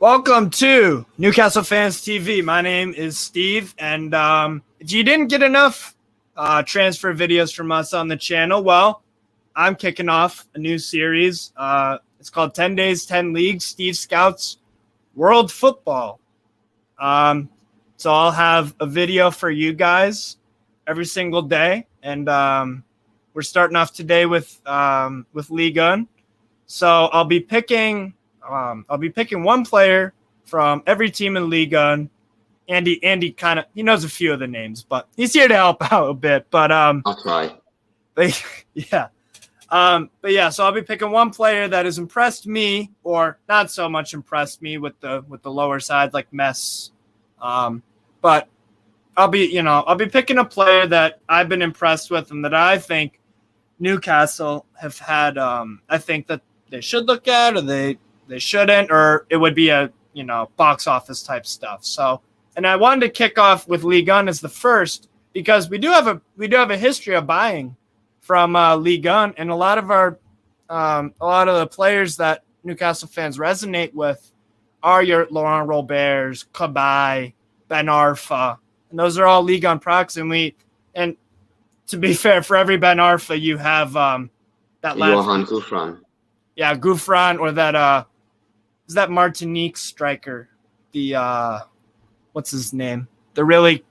Welcome to Newcastle Fans TV. My name is Steve, and if you didn't get enough transfer videos from us on the channel, well, I'm kicking off a new series. It's called 10 Days, 10 Leagues, Steve Scouts World Football. So I'll have a video for you guys every single day, and we're starting off today with Ligue. So I'll be picking one player from every team in Ligue. Andy he knows a few of the names, but he's here to help out a bit. But I'll try. So I'll be picking one player that has impressed me or not so much impressed me with the lower side, like Metz. But I'll be picking a player that I've been impressed with and that I think Newcastle have had. I think that they should look at, or they shouldn't, or it would be a box office type stuff. So, and I wanted to kick off with Ligue 1 as the first because we do have a history of buying from Ligue 1, and a lot of the players that Newcastle fans resonate with are your Laurent Roberts, Cabaye, Ben Arfa, and those are all Ligue 1 products. And to be fair, for every Ben Arfa, you have that Johan Gouffran. Yeah, Gouffran, or that is that Martinique striker, the what's his name? The really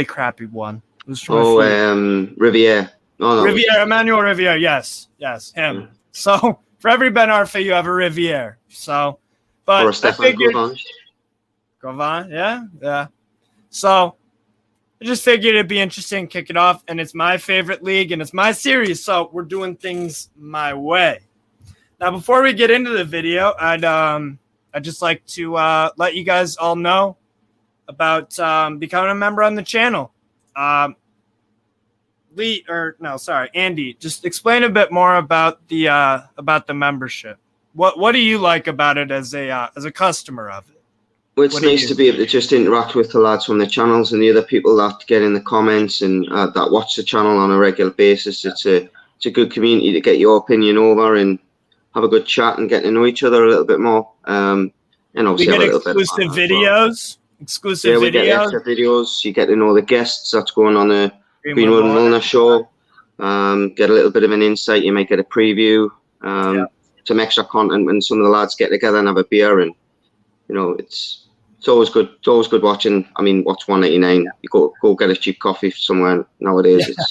crappy one. Riviere. No. Riviere, Emmanuel Riviere. Yes, him. Yeah. So for every Ben Arfa, you have a Riviere. So, but or a I figured Gauvin, yeah. So I just figured it'd be interesting to kick it off, and it's my favorite league, and it's my series, so we're doing things my way. Now, before we get into the video, I'd just like to let you guys all know about becoming a member on the channel. Andy, just explain a bit more about the membership. What do you like about it as a customer of it? Well, it's nice to be able to just interact with the lads from the channels and the other people that get in the comments and that watch the channel on a regular basis. It's a good community to get your opinion over and have a good chat and get to know each other a little bit more. And obviously we get exclusive videos. Exclusive videos. We get extra videos. You get to know the guests that's going on the Greenwood and Milner show. Get a little bit of an insight. You might get a preview. Some extra content when some of the lads get together and have a beer, and it's always good. It's always good watching. I mean, what's $1.99? You go get a cheap coffee somewhere nowadays. Yeah.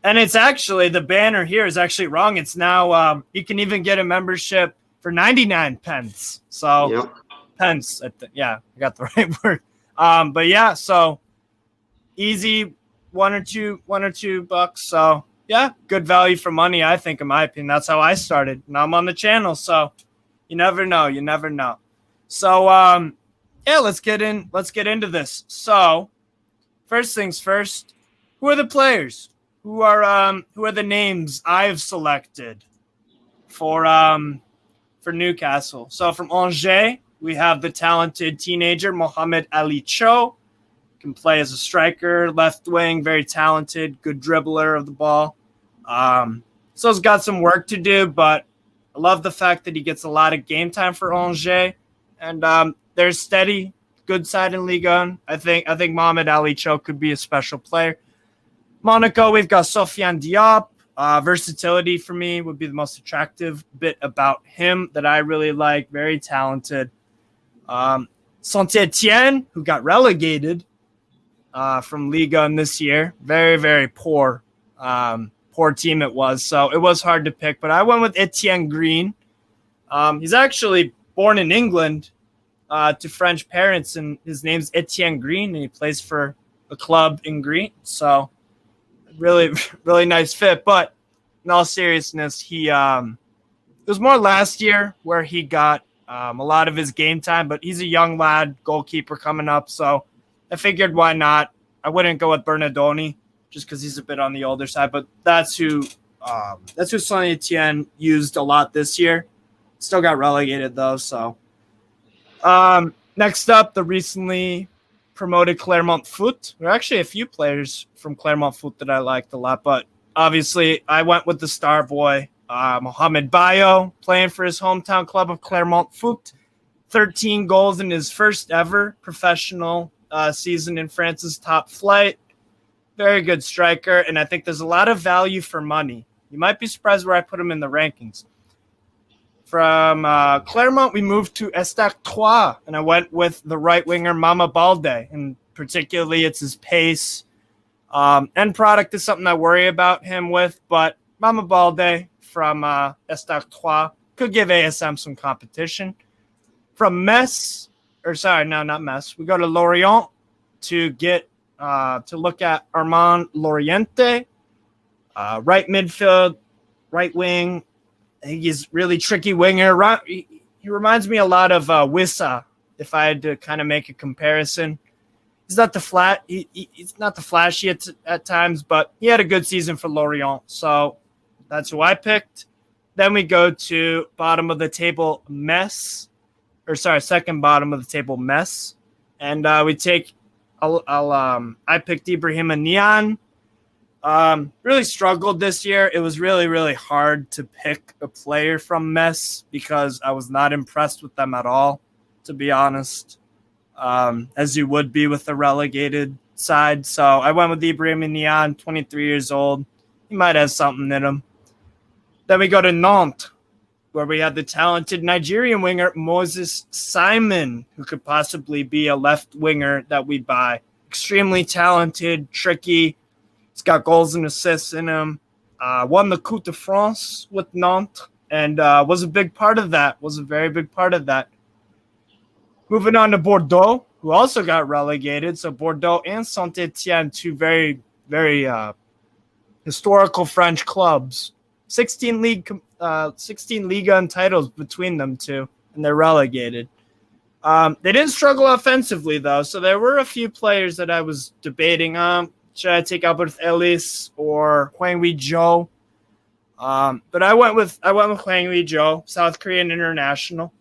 And it's actually, the banner here is actually wrong. It's now you can even get a membership for 99 pence. So pence. I got the right word. But yeah, so easy one or two bucks. So yeah, good value for money, I think, in my opinion. That's how I started. Now I'm on the channel, so you never know. So let's get into this. So first things first, who are the players? Who are the names I've selected for Newcastle? So from Angers, we have the talented teenager Mohamed Ali Cho. Can play as a striker, left wing, very talented, good dribbler of the ball. So he's got some work to do, but I love the fact that he gets a lot of game time for Angers, and they're steady, good side in Ligue 1. I think Mohamed Ali Cho could be a special player. Monaco, we've got Sofian Diop. Versatility for me would be the most attractive bit about him that I really like. Very talented. Saint-Etienne, who got relegated from Ligue 1 this year. Very, very poor team it was. So it was hard to pick, but I went with Etienne Green. He's actually born in England to French parents, and his name's Etienne Green, and he plays for a club in Green. So really, really nice fit. But in all seriousness, it was more last year where he got a lot of his game time, but he's a young lad, goalkeeper coming up. So I figured, why not? I wouldn't go with Bernardoni just because he's a bit on the older side, but that's who Saint-Etienne used a lot this year. Still got relegated though. So next up, the recently promoted Clermont Foot. There are actually a few players from Clermont Foot that I liked a lot, but obviously I went with the star boy, Mohamed Bayo, playing for his hometown club of Clermont Foot. 13 goals in his first ever professional season in France's top flight. Very good striker, and I think there's a lot of value for money. You might be surprised where I put him in the rankings. From Clermont, we moved to Estac Trois, and I went with the right winger Mama Balde, and particularly it's his pace. End product is something I worry about him with, but Mama Balde from Estac Trois could give ASM some competition. From Metz, not Metz, we go to Lorient to get to look at Armand Loriente, right midfield, right wing. I think he's really tricky winger. He reminds me a lot of Wissa, if I had to kind of make a comparison. He's not he's not the flashy at times, but he had a good season for Lorient, so that's who I picked. Then we go to bottom of the table second bottom of the table Metz, and we take. I picked Ibrahim Nian. Really struggled this year. It was really, really hard to pick a player from Metz because I was not impressed with them at all, to be honest, as you would be with a relegated side. So I went with Ibrahim Nian, 23 years old. He might have something in him. Then we go to Nantes, where we had the talented Nigerian winger Moses Simon, who could possibly be a left winger that we buy. Extremely talented, tricky. He's got goals and assists in him. Won the Coupe de France with Nantes and was a big part of that, was a very big part of that. Moving on to Bordeaux, who also got relegated. So Bordeaux and Saint-Etienne, two very, very historical French clubs. 16 Ligue titles between them two, and they're relegated. They didn't struggle offensively, though, so there were a few players that I was debating on. Should I take Albert Ellis or Hwang Wee-jo? But I went with Hwang Wee-jo, South Korean international.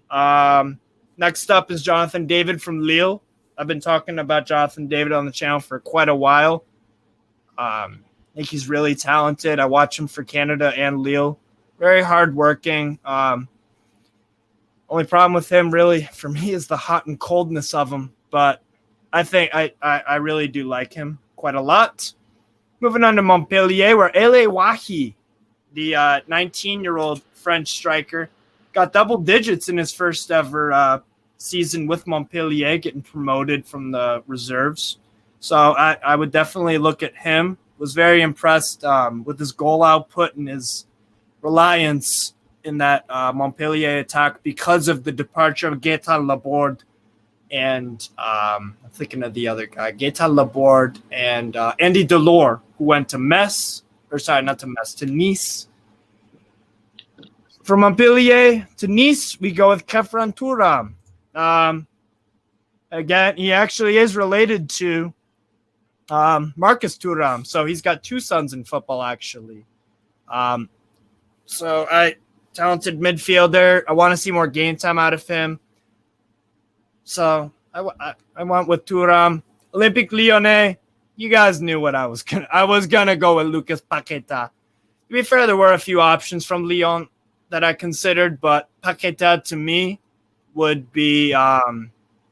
Next up is Jonathan David from Lille. I've been talking about Jonathan David on the channel for quite a while. I think he's really talented. I watch him for Canada and Lille. Very hardworking. Only problem with him, really, for me, is the hot and coldness of him. But I think I really do like him quite a lot. Moving on to Montpellier, where Ele Wahi, the 19-year-old French striker, got double digits in his first ever season with Montpellier, getting promoted from the reserves. So I would definitely look at him. Was very impressed with his goal output and his reliance in that Montpellier attack because of the departure of Gaëtan Laborde and I'm thinking of the other guy, Gaëtan Laborde and Andy Delors, who went to to Nice. From Montpellier to Nice, we go with Kefran Turam. Again, he actually is related to Marcus Thuram, so he's got two sons in football, actually. Talented midfielder. I want to see more game time out of him. So I went with Thuram. Olympique Lyonnais, you guys knew what I was gonna go with Lucas Pacquita. To be fair, there were a few options from Lyon that I considered, but Pacquita to me would be a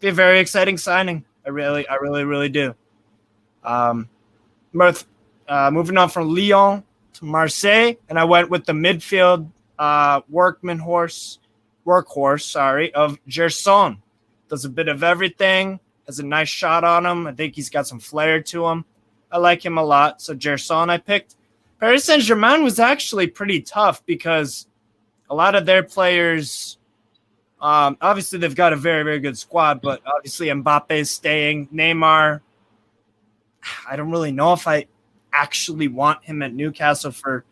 very exciting signing. I really do. Moving on from Lyon to Marseille, and I went with the midfield workhorse of Gerson. Does a bit of everything, has a nice shot on him. I think he's got some flair to him. I like him a lot. So Gerson I picked. Paris Saint-Germain was actually pretty tough because a lot of their players, obviously they've got a very, very good squad, but obviously Mbappe's staying. Neymar, I don't really know if I actually want him at Newcastle for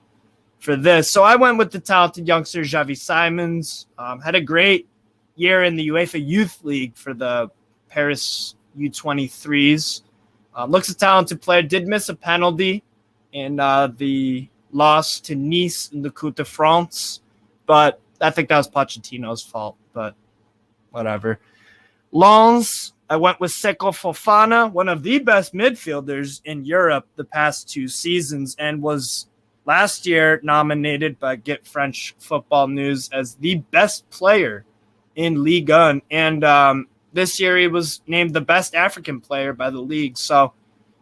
this. So I went with the talented youngster Xavi Simons. Had a great year in the UEFA Youth League for the Paris U23s. Looks a talented player. Did miss a penalty in the loss to Nice in the Coupe de France, but I think that was Pochettino's fault, but whatever. Lens, I went with Seko Fofana, one of the best midfielders in Europe the past 2 seasons, and was last year nominated by Get French Football News as the best player in Ligue, and this year he was named the best African player by the league. So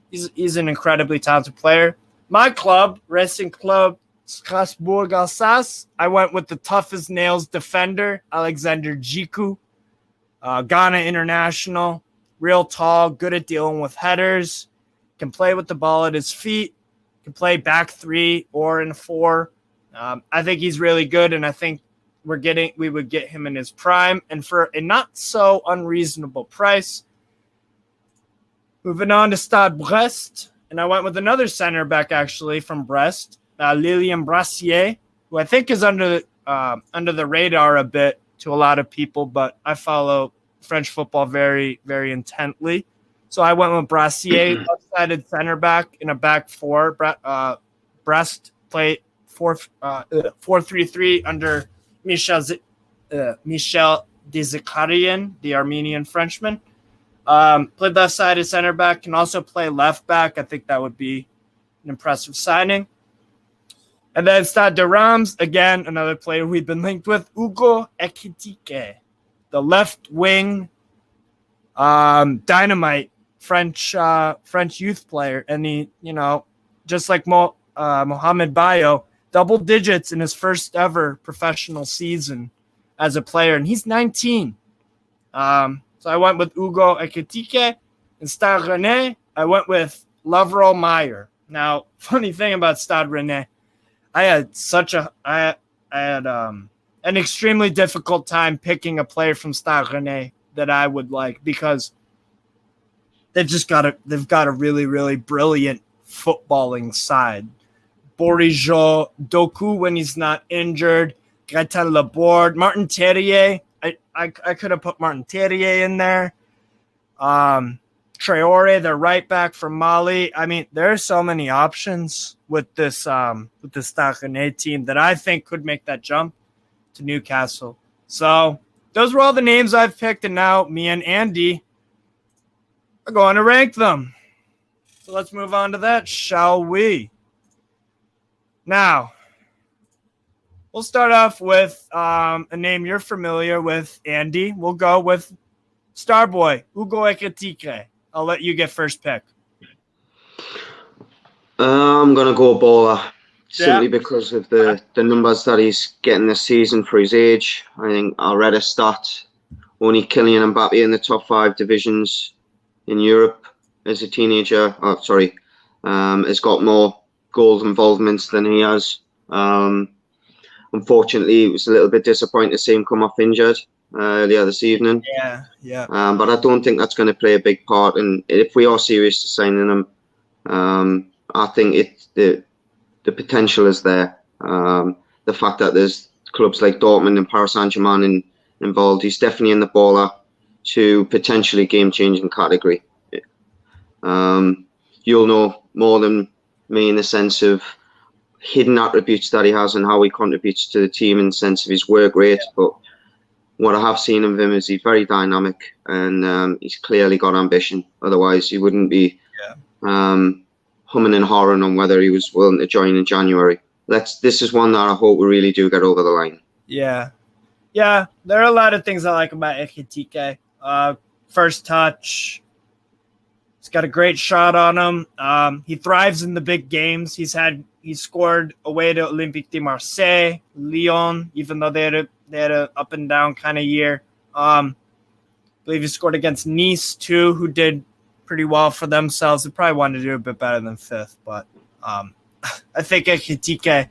he's an incredibly talented player. My club, Racing Club Strasbourg Alsace, I went with the tough as nails defender, Alexander Jiku, Ghana international, real tall, good at dealing with headers, can play with the ball at his feet, can play back three or in four. I think he's really good, and I think we would get him in his prime and for a not so unreasonable price. Moving on to Stade Brest, and I went with another center back actually from Brest, Lilian Brassier, who I think is under the radar a bit to a lot of people, but I follow French football very, very intently. So I went with Brassier, left-sided center back in a back four. Brest played 4-3-3 under Michel Dezakarian, the Armenian Frenchman. Played left-sided center back, can also play left back. I think that would be an impressive signing. And then Stade de Reims, again, another player we've been linked with, Hugo Ekitike, the left wing dynamite French youth player. And he, just like Mohamed Bayo, double digits in his first ever professional season as a player. And he's 19. So I went with Hugo Ekitike. And Stade Rennais, I went with Lovero Meyer. Now, funny thing about Stade Rennais, I had an extremely difficult time picking a player from Stade Rennais that I would like because they've got a really, really brilliant footballing side. Borijo Doku when he's not injured, Gaetan Laborde, Martin Terrier. I could have put Martin Terrier in there. Traore, the right back from Mali. I mean, there are so many options with this Stade Rennais team that I think could make that jump to Newcastle. So those were all the names I've picked, and now me and Andy are going to rank them. So let's move on to that, shall we? Now, we'll start off with a name you're familiar with, Andy. We'll go with Starboy, Hugo Ekitike. I'll let you get first pick. I'm going to go Baller simply because of the numbers that he's getting this season for his age. I think I read a stat, only Kylian Mbappe in the top 5 divisions in Europe as a teenager. Has got more goal involvements than he has. Unfortunately, it was a little bit disappointing to see him come off injured earlier this evening. Yeah. But I don't think that's going to play a big part. And if we are serious to signing him, I think the potential is there. The fact that there's clubs like Dortmund and Paris Saint-Germain involved, he's definitely in the baller to potentially game-changing category. You'll know more than me in the sense of hidden attributes that he has and how he contributes to the team in the sense of his work rate. But what I have seen of him is he's very dynamic and he's clearly got ambition. Otherwise, he wouldn't be humming and hawing on whether he was willing to join in January. This is one that I hope we really do get over the line. Yeah. There are a lot of things I like about Ekitike. First touch. He's got a great shot on him. He thrives in the big games. He scored away to Olympique de Marseille, Lyon, even though they had a up and down kind of year. I believe he scored against Nice too, who did pretty well for themselves. They probably wanted to do a bit better than 5th, but I think Ekitike,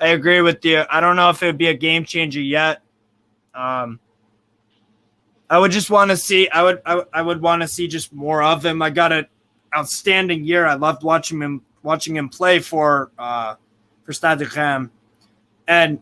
I agree with you. I don't know if it would be a game changer yet. I would just want to see. I would want to see just more of him. I got an outstanding year. I loved watching him play for Stade de Reims. And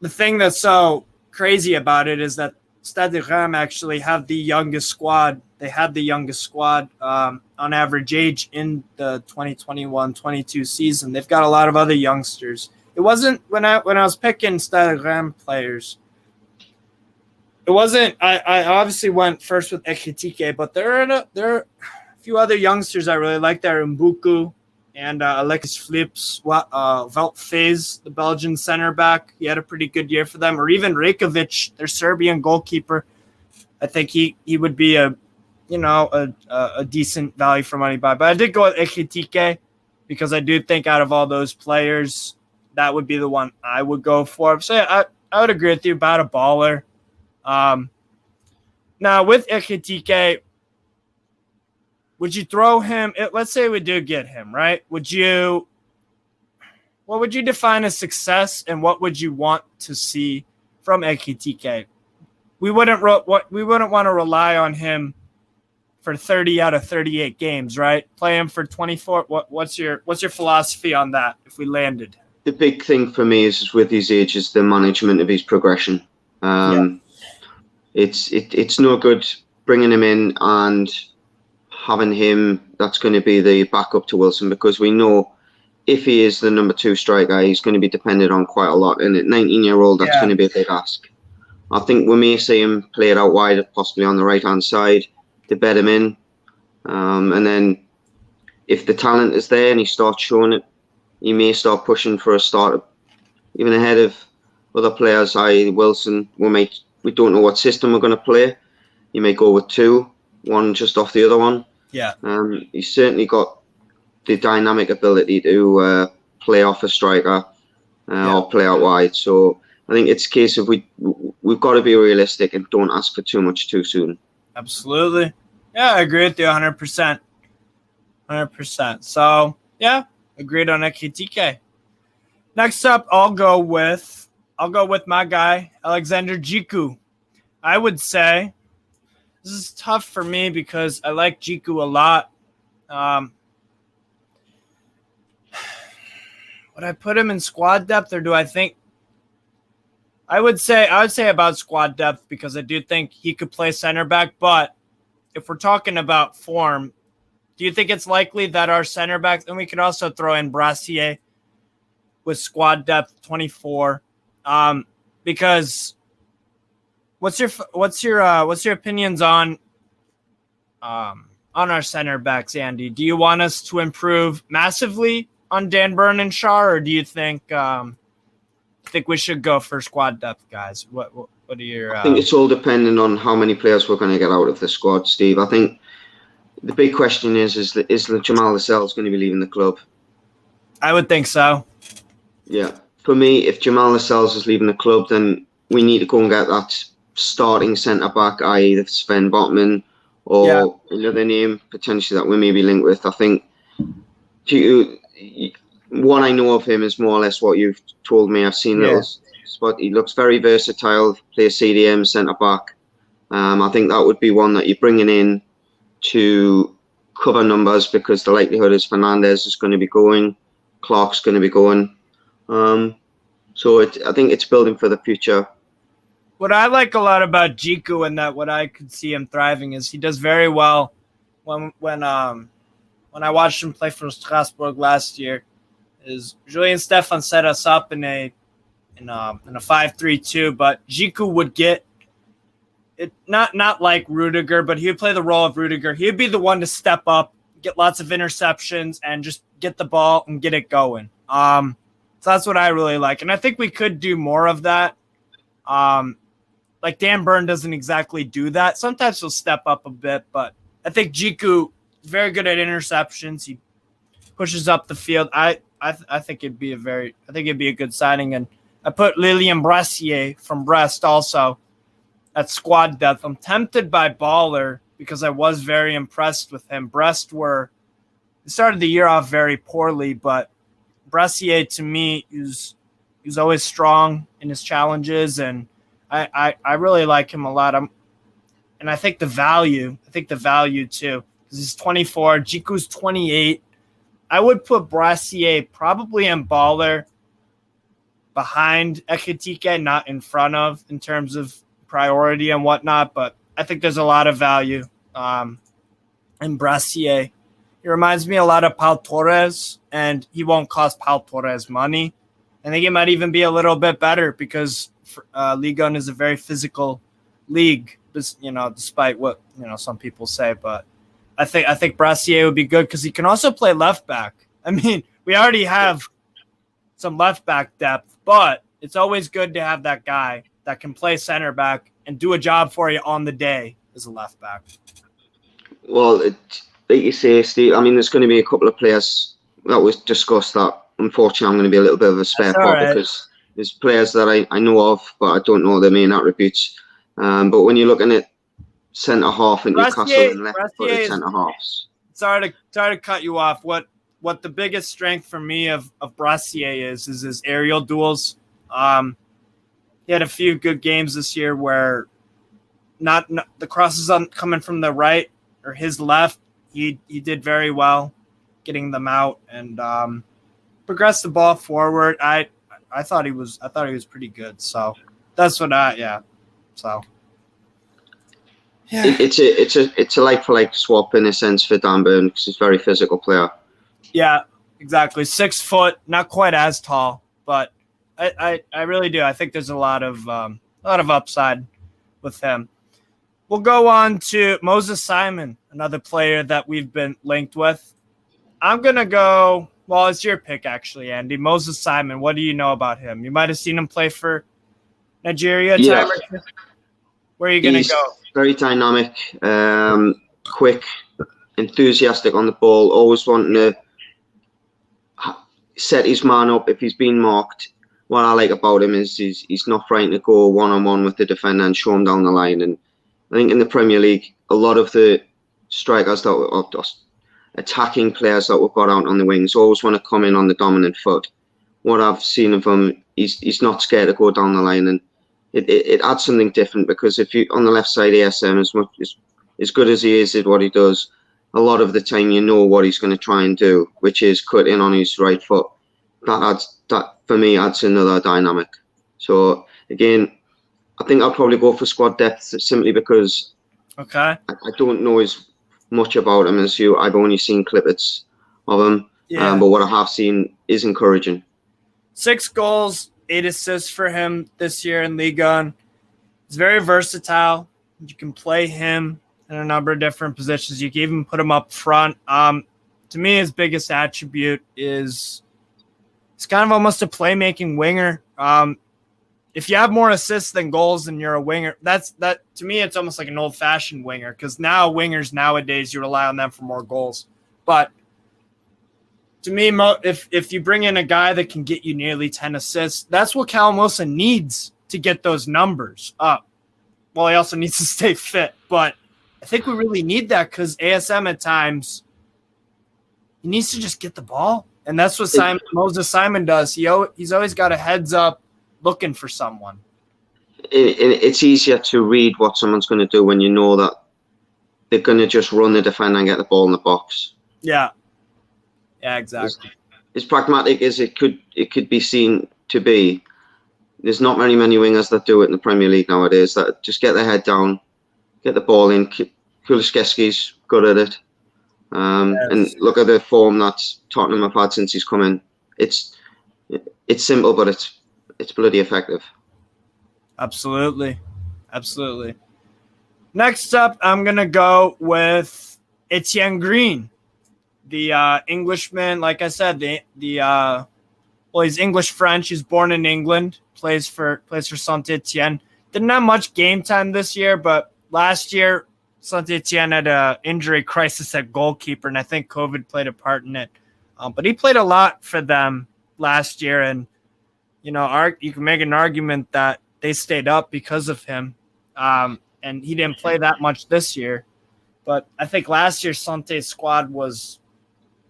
the thing that's so crazy about it is that Stade de Reims actually have the youngest squad. They had the youngest squad on average age in the 2021-22 season. They've got a lot of other youngsters. It wasn't when I was picking Stade de Reims players. It wasn't. I obviously went first with Ekitike, but there are a few other youngsters I really like. There are Mbuku and Alexis Flips, Veltfez, the Belgian center back. He had a pretty good year for them. Or even Rajkovic, their Serbian goalkeeper. I think he would be a decent value for money buy. But I did go with Ekitike because I do think out of all those players, that would be the one I would go for. So yeah, I would agree with you about a baller. Now with Ekitike, would you throw him? Let's say we do get him, right? What would you define as success, and what would you want to see from Ekitike? We wouldn't want to rely on him for 30 out of 38 games, right? Play him for 24. What's your philosophy on that if we landed? The big thing for me is with his age is the management of his progression. It's no good bringing him in and having him that's going to be the backup to Wilson, because we know if he is the number 2 striker, he's going to be depended on quite a lot. And at 19-year-old, that's going to be a big ask. I think we may see him play it out wide, possibly on the right-hand side, to bed him in. And then if the talent is there and he starts showing it, he may start pushing for a start even ahead of other players, i.e. Wilson. We don't know what system we're going to play. He may go with 2, one just off the other one. Yeah. He's certainly got the dynamic ability to play off a striker or play out wide. So I think it's a case of we've got to be realistic and don't ask for too much too soon. Absolutely. Yeah, I agree with you 100%. 100%. So, yeah, agreed on Ekitike. Next up, I'll go with my guy, Alexander Jiku. I would say this is tough for me because I like Jiku a lot. Would I put him in squad depth, or do I think? I would say about squad depth, because I do think he could play center back. But if we're talking about form, do you think it's likely that our center backs, and we could also throw in Brassier with squad depth 24, because what's your opinions on our center backs, Andy? Do you want us to improve massively on Dan Burn and Shaw, or do you think we should go for squad depth, guys? What are your? I think it's all dependent on how many players we're going to get out of the squad, Steve. I think the big question is Jamal Lascelles going to be leaving the club? I would think so. Yeah, for me, if Jamal Lascelles is leaving the club, then we need to go and get that starting centre back, i.e. the Sven Botman or another name potentially that we may be linked with. I think what I know of him is more or less what you've told me. I've seen little spot. He looks very versatile, plays CDM, centre back. I think that would be one that you're bringing in to cover numbers, because the likelihood is Fernandez is going to be going, Clark's going to be going. So I think it's building for the future. What I like a lot about Jiku, and that what I could see him thriving, is he does very well when I watched him play for Strasbourg last year. Is Julien Stefan set us up in a 5-3-2, but Jiku would get it not like Rudiger, but he would play the role of Rudiger. He would be the one to step up, get lots of interceptions, and just get the ball and get it going. So that's what I really like, and I think we could do more of that. Like Dan Burn doesn't exactly do that. Sometimes he'll step up a bit, but I think Jiku is very good at interceptions. He pushes up the field. I think it'd be a good signing, and I put Lilian Brassier from Brest also at squad depth. I'm tempted by Baller because I was very impressed with him. Brest started the year off very poorly, but Brassier to me is always strong in his challenges, and I really like him a lot. And I think the value too, because he's 24, Jiku's 28. I would put Brassier probably in Baller behind Ekitike, not in front of, in terms of priority and whatnot, but I think there's a lot of value in Brassier. He reminds me a lot of Pau Torres, and he won't cost Pau Torres money. I think he might even be a little bit better because Ligue 1 is a very physical league, despite what some people say. But I think Brassier would be good because he can also play left back. I mean, we already have some left back depth, but it's always good to have that guy that can play center back and do a job for you on the day as a left back. Well, like you say, Steve, I mean, there's going to be a couple of players that was discussed that unfortunately I'm going to be a little bit of a spare part because there's players that I know of, but I don't know their main attributes. But when you're looking at centre half and Newcastle and left-footed centre halves, sorry to cut you off. What the biggest strength for me of Brassier is his aerial duels. He had a few good games this year where not the crosses coming from the right or his left. He did very well getting them out and progressed the ball forward. I thought he was pretty good. So that's what So yeah, it's a like for like swap in a sense for Dan Burn because he's a very physical player. Yeah, exactly. 6 foot, not quite as tall, but I really do. I think there's a lot of upside with him. We'll go on to Moses Simon, another player that we've been linked with. I'm gonna go. Well, it's your pick actually, Andy. Moses Simon. What do you know about him? You might have seen him play for Nigeria. Yeah. Where are you gonna go? Very dynamic, quick, enthusiastic on the ball. Always wanting to set his man up if he's been marked. What I like about him is he's not frightened to go one-on-one with the defender and show him down the line. And I think in the Premier League, a lot of the strikers that were attacking players that were got out on the wings always want to come in on the dominant foot. What I've seen of him, he's not scared to go down the line, and it adds something different because if you on the left side, ASM as good as he is at what he does, a lot of the time you know what he's going to try and do, which is cut in on his right foot. That for me adds another dynamic. So again, I think I'll probably go for squad depth simply because I don't know as much about him as you. I've only seen clippets of him, but what I have seen is encouraging. 6 goals, 8 assists for him this year in Ligue 1. He's very versatile. You can play him in a number of different positions. You can even put him up front. To me, his biggest attribute is he's kind of almost a playmaking winger. If you have more assists than goals and you're a winger, that to me, it's almost like an old-fashioned winger because now wingers nowadays, you rely on them for more goals. But to me, if you bring in a guy that can get you nearly 10 assists, that's what Callum Wilson needs to get those numbers up. Well, he also needs to stay fit, but I think we really need that because ASM at times, he needs to just get the ball. And that's what Moses Simon does. He's always got a heads up looking for someone. It's easier to read what someone's going to do when you know that they're going to just run the defender and get the ball in the box. Yeah. Yeah, exactly. As pragmatic as it could be seen to be, there's not many wingers that do it in the Premier League nowadays that just get their head down, get the ball in. Kulusevski's good at it. And look at the form that Tottenham have had since he's come in. It's simple, but it's bloody effective. Absolutely. Next up, I'm going to go with Etienne Green, the Englishman. Like I said, he's English-French. He's born in England, plays for Saint-Etienne. Didn't have much game time this year, but last year, Saint-Etienne had an injury crisis at goalkeeper, and I think COVID played a part in it. But he played a lot for them last year, and you can make an argument that they stayed up because of him. And he didn't play that much this year. But I think last year's Santé's squad was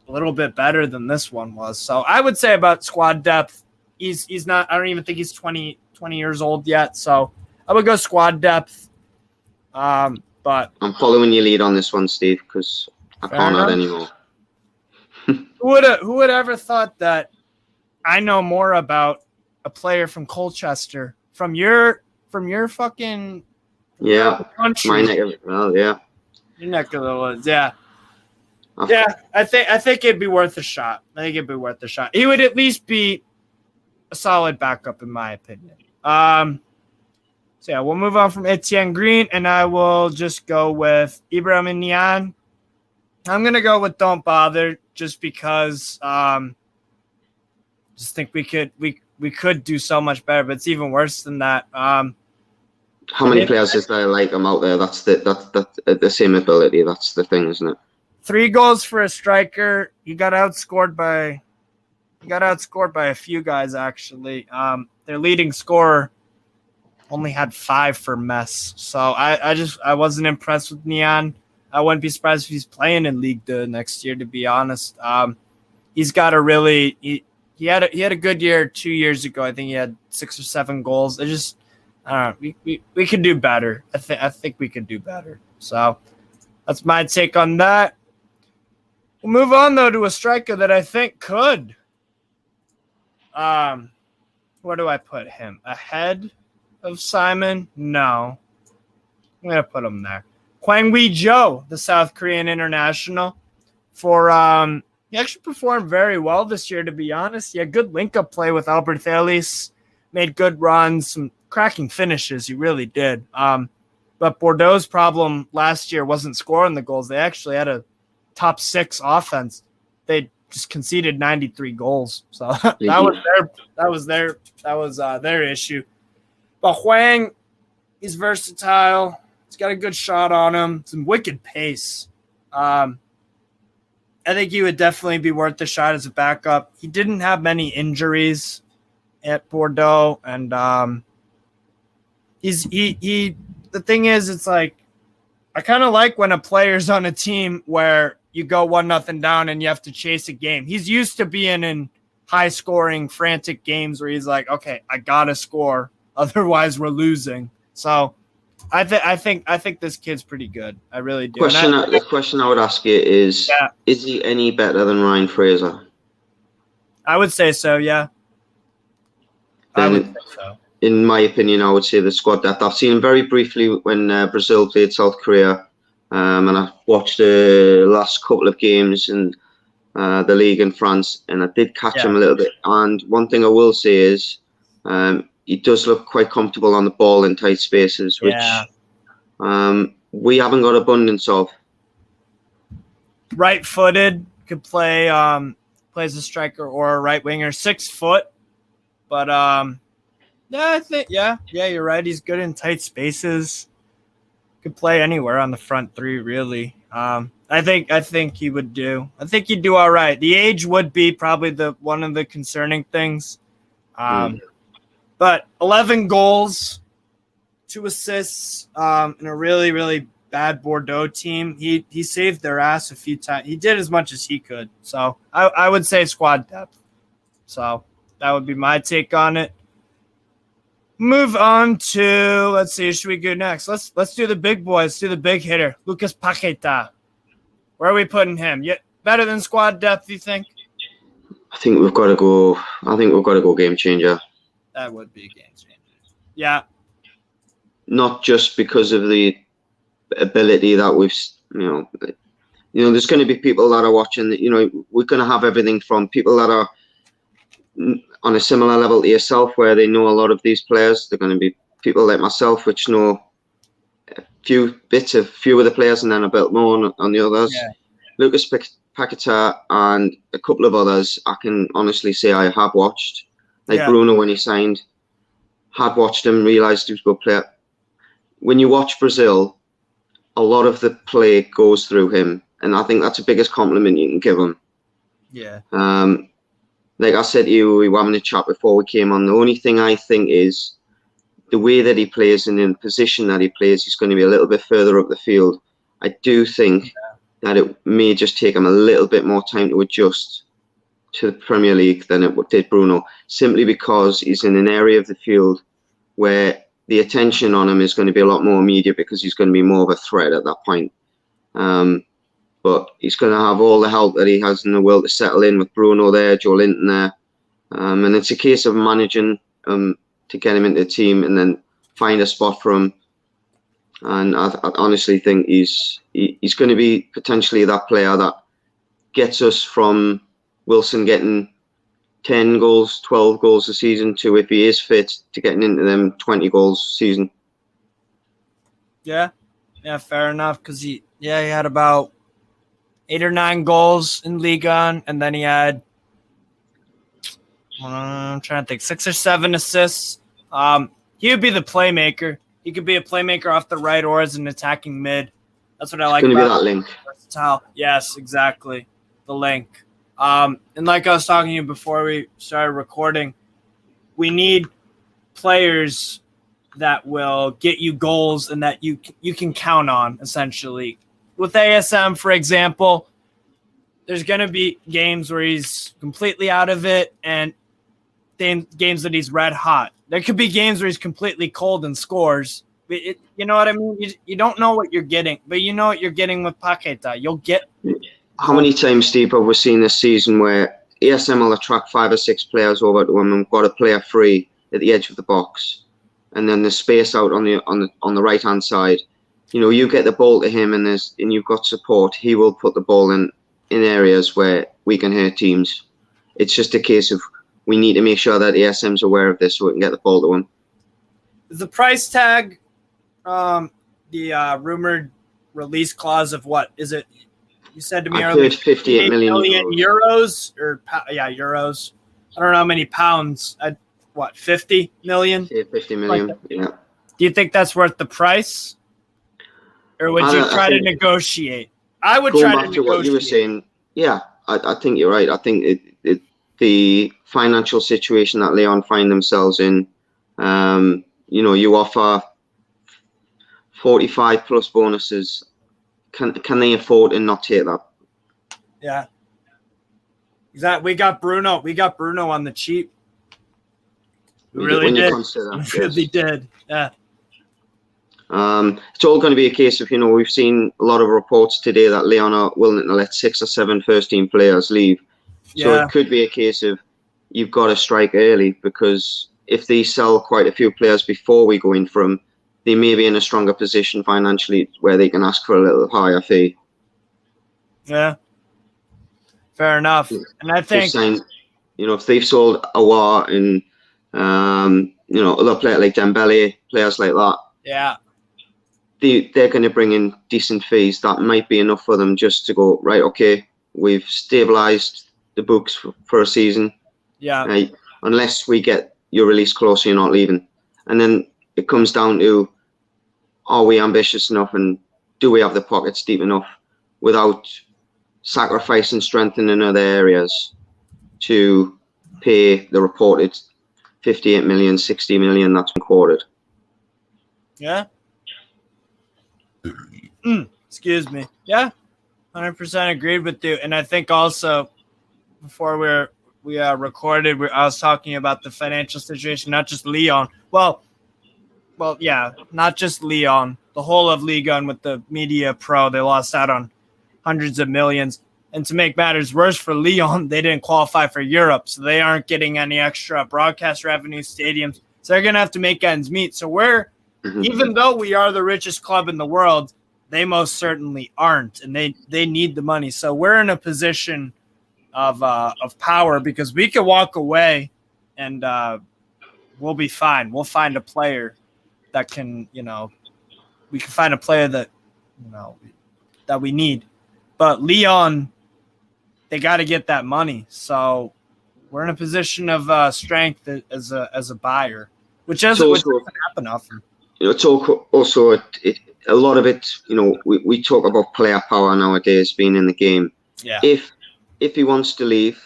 a little bit better than this one was. So I would say about squad depth, he's not – I don't even think he's 20 years old yet. So I would go squad depth. But I'm following your lead on this one, Steve, because I can't add anymore. Who would ever thought that I know more about a player from Colchester, from your fucking country? My neck of it. Well, yeah. Your neck of the woods, yeah. Yeah, I think it'd be worth a shot. He would at least be a solid backup, in my opinion. So yeah, we'll move on from Etienne Green, and I will just go with Ibrahim Niane. I'm gonna go with don't bother. just because just think we could do so much better, but it's even worse than that. How many players is there like him out there? That's the same ability. That's the thing, isn't it? 3 goals for a striker. You got outscored by a few guys actually. Their leading scorer only had 5 for Metz. So I wasn't impressed with Nian. I wouldn't be surprised if he's playing in Ligue 2 next year, to be honest. He's got a really he had a good year 2 years ago. I think he had 6 or 7 goals. I don't know. We could do better. I think we could do better. So that's my take on that. We'll move on though to a striker that I think could. Where do I put him? Ahead of Simon? No. I'm gonna put him there. Hwang Wee-jo, the South Korean international, he actually performed very well this year, to be honest. He had good link-up play with Albert Ellis, made good runs, some cracking finishes. He really did. But Bordeaux's problem last year wasn't scoring the goals. They actually had a top 6 offense. They just conceded 93 goals. So that was their issue. But Hwang, he's versatile. He's got a good shot on him. Some wicked pace. I think he would definitely be worth the shot as a backup. He didn't have many injuries at Bordeaux, and the thing is, it's like I kind of like when a player's on a team where you go 1-0 down and you have to chase a game. He's used to being in high-scoring, frantic games where he's like, okay, I gotta score, otherwise we're losing. So I think this kid's pretty good. I really do. The question I would ask you is he any better than Ryan Fraser? I would say so, yeah. I would say so. In my opinion, I would say the squad depth. I've seen him very briefly when Brazil played South Korea, and I watched the last couple of games in the Ligue in France, and I did catch him a little bit. And one thing I will say is he does look quite comfortable on the ball in tight spaces, which we haven't got abundance of. Right-footed, could play plays a striker or a right winger, 6 foot. But I think you're right. He's good in tight spaces. Could play anywhere on the front 3, really. I think he would do. I think he'd do all right. The age would be probably one of the concerning things. But 11 goals, 2 assists in a really, really bad Bordeaux team. He saved their ass a few times. He did as much as he could. So I would say squad depth. So that would be my take on it. Move on to, let's see, should we go next? Let's do the big boy. Let's do the big hitter, Lucas Pacquita. Where are we putting him? Better than squad depth, you think? I think we've got to go game changer. That would be a game changer. Yeah. Not just because of the ability that we've, there's going to be people that are watching. We're going to have everything from people that are on a similar level to yourself, where they know a lot of these players. They're going to be people like myself, which know a few of the players, and then a bit more on the others. Yeah. Lucas Pacquita and a couple of others, I can honestly say I have watched. Bruno, when he signed, had watched him, realised he was a good player. When you watch Brazil, a lot of the play goes through him, and I think that's the biggest compliment you can give him. Yeah. Like I said to you, we were having a chat before we came on. The only thing I think is the way that he plays and in the position that he plays, he's going to be a little bit further up the field. I do think that it may just take him a little bit more time to adjust to the Premier League than it did Bruno, simply because he's in an area of the field where the attention on him is going to be a lot more immediate, because he's going to be more of a threat at that point. But he's going to have all the help that he has in the world to settle in with Bruno there, Joe Linton there. And it's a case of managing to get him into the team and then find a spot for him. And I honestly think he's going to be potentially that player that gets us from Wilson getting 10 goals, 12 goals a season to, if he is fit, to getting into them 20 goals a season. Yeah, fair enough. Because he had about 8 or 9 goals in Ligue 1, and then he had, I'm trying to think, 6 or 7 assists. He would be the playmaker. He could be a playmaker off the right or as an attacking mid. That's what I like about that link. Versatile. Yes, exactly. The link. And like I was talking to you before we started recording, we need players that will get you goals and that you can count on, essentially. With ASM, for example, there's going to be games where he's completely out of it and games that he's red hot. There could be games where he's completely cold and scores. You know what I mean? You don't know what you're getting, but you know what you're getting with Pacquita. You'll get... How many times, Steve, have we seen this season where ASM will attract 5 or 6 players over to him and got a player free at the edge of the box, and then there's space out on the right hand side. You know, you get the ball to him, and you've got support. He will put the ball in areas where we can hurt teams. It's just a case of we need to make sure that ASM's aware of this so we can get the ball to him. Is the price tag, the rumored release clause of what is it? You said to me earlier, 58 million euros, or euros. I don't know how many pounds. 50 million? Yeah, 50 million. Like, yeah. Do you think that's worth the price, or would you try to negotiate? I would try to negotiate. Going back to what you were saying, yeah, I think you're right. I think the financial situation that Lyon find themselves in, you know, you offer 45 plus bonuses. Can they afford to not take that? Yeah. Exactly. We got Bruno on the cheap. We really did. We really did. Yeah. It's all going to be a case of, you know, we've seen a lot of reports today that Lyon are willing to let 6 or 7 first-team players leave. So it could be a case of you've got to strike early, because if they sell quite a few players before we go in for them, they may be in a stronger position financially where they can ask for a little higher fee. Yeah. Fair enough. And I think, you know, if they've sold Aouar and, you know, other players like Dembele, players like that, yeah, they're going to bring in decent fees. That might be enough for them just to go, right, okay, we've stabilised the books for a season. Yeah. Unless we get your release closer, you're not leaving. And then it comes down to, are we ambitious enough and do we have the pockets deep enough without sacrificing strength in other areas to pay the reported 58 million, 60 million that's been quoted? Yeah. Excuse me. Yeah. 100% agreed with you. And I think also before we recorded, I was talking about the financial situation, not just Lyon. Well, yeah, not just Lyon. The whole of Ligue 1 with the Media Pro, they lost out on hundreds of millions. And to make matters worse for Lyon, they didn't qualify for Europe, so they aren't getting any extra broadcast revenue, stadiums. So they're going to have to make ends meet. So even though we are the richest club in the world, they most certainly aren't, and they need the money. So we're in a position of power, because we could walk away and we'll be fine. We'll find a player that can, you know, we can find a player that, you know, that we need. But Lyon, they got to get that money. So we're in a position of strength as a buyer, which doesn't happen often. You know, it's also a lot of it. You know, we talk about player power nowadays being in the game. Yeah. If he wants to leave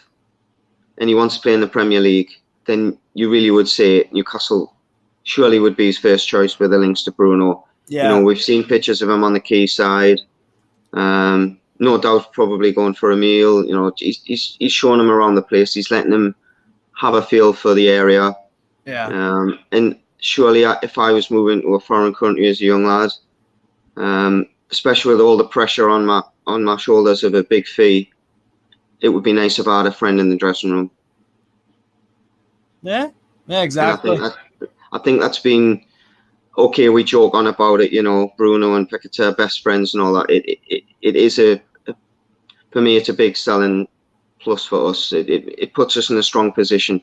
and he wants to play in the Premier League, then you really would say Newcastle surely would be his first choice with the links to Bruno. Yeah. You know, we've seen pictures of him on the quay side. No doubt probably going for a meal. You know, he's showing him around the place. He's letting him have a feel for the area. Yeah. And surely if I was moving to a foreign country as a young lad, especially with all the pressure on my shoulders of a big fee, it would be nice if I had a friend in the dressing room. Yeah, exactly. I think that's been okay. We joke on about it, you know, Bruno and Pacquita are best friends and all that. It is for me, it's a big selling plus for us. It puts us in a strong position,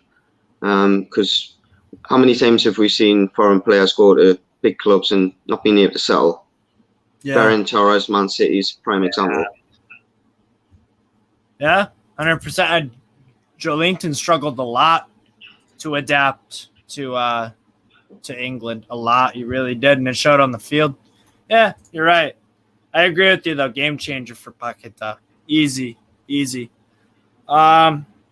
because how many times have we seen foreign players go to big clubs and not being able to settle? Yeah. Ferran Torres, Man City's prime example. Yeah, 100%. Joelinton struggled a lot to adapt to England. A lot. He really did, and it showed on the field. Yeah, you're right. I agree with you, though. Game changer for Pacquita. Easy.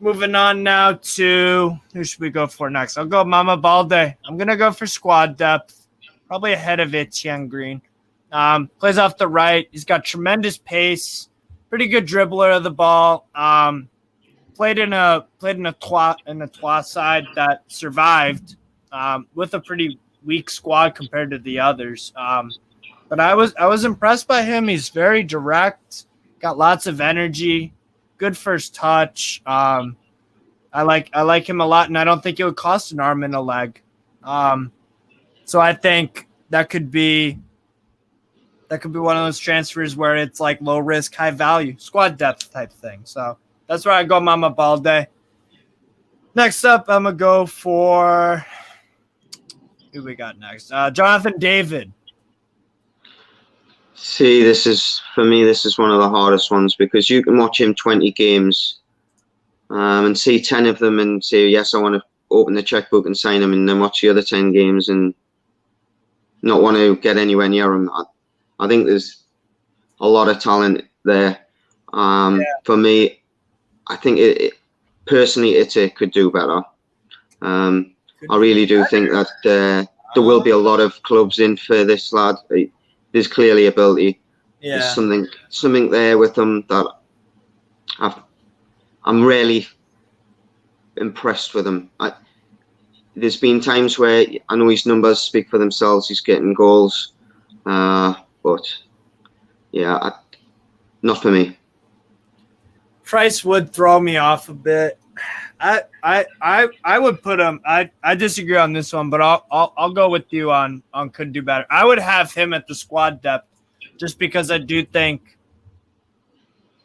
Moving on now to who should we go for next? I'll go Mama Balde. I'm going to go for squad depth, probably ahead of Etienne Green. Plays off the right. He's got tremendous pace, pretty good dribbler of the ball. Played in a Trois side that survived with a pretty weak squad compared to the others. But I was impressed by him. He's very direct, got lots of energy, good first touch. I like him a lot, and I don't think it would cost an arm and a leg. So I think that could be one of those transfers where it's like low risk, high value, squad depth type thing. So that's where I go, Mama Balde. Next up, I'm gonna go for who we got next. Jonathan David. See, this is one of the hardest ones because you can watch him 20 games and see 10 of them and say, yes, I want to open the checkbook and sign him, and then watch the other 10 games and not want to get anywhere near him. I think there's a lot of talent there. For me, I think personally, it could do better. I really do think that there will be a lot of clubs in for this lad. There's clearly ability. Yeah. There's something there with him that I'm really impressed with him. There's been times where I know his numbers speak for themselves. He's getting goals, but yeah, not for me. Price would throw me off a bit. I would put him. I disagree on this one, but I'll go with you on could do better. I would have him at the squad depth, just because I do think.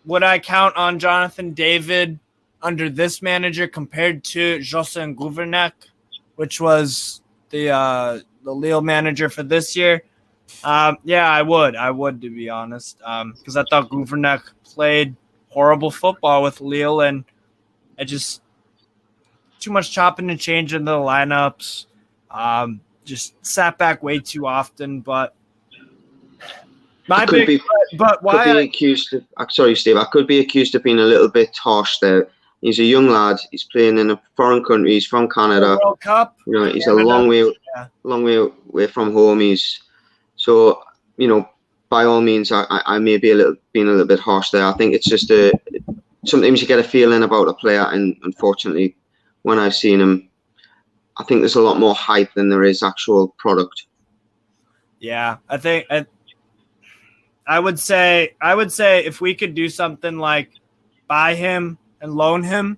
Would I count on Jonathan David under this manager compared to Jocelyn Gouvernec, which was the Lille manager for this year? Yeah, I would, to be honest, because I thought Gouvernec played horrible football with Lille, and I just too much chopping and changing the lineups. Just sat back way too often. But why? Sorry, Steve. I could be accused of being a little bit harsh there. He's a young lad. He's playing in a foreign country. He's from Canada. World Cup. He's a long way away from home. So by all means, I may be being a little bit harsh there. I think it's just sometimes you get a feeling about a player, and unfortunately, when I've seen him, I think there's a lot more hype than there is actual product. Yeah, I think I would say if we could do something like buy him and loan him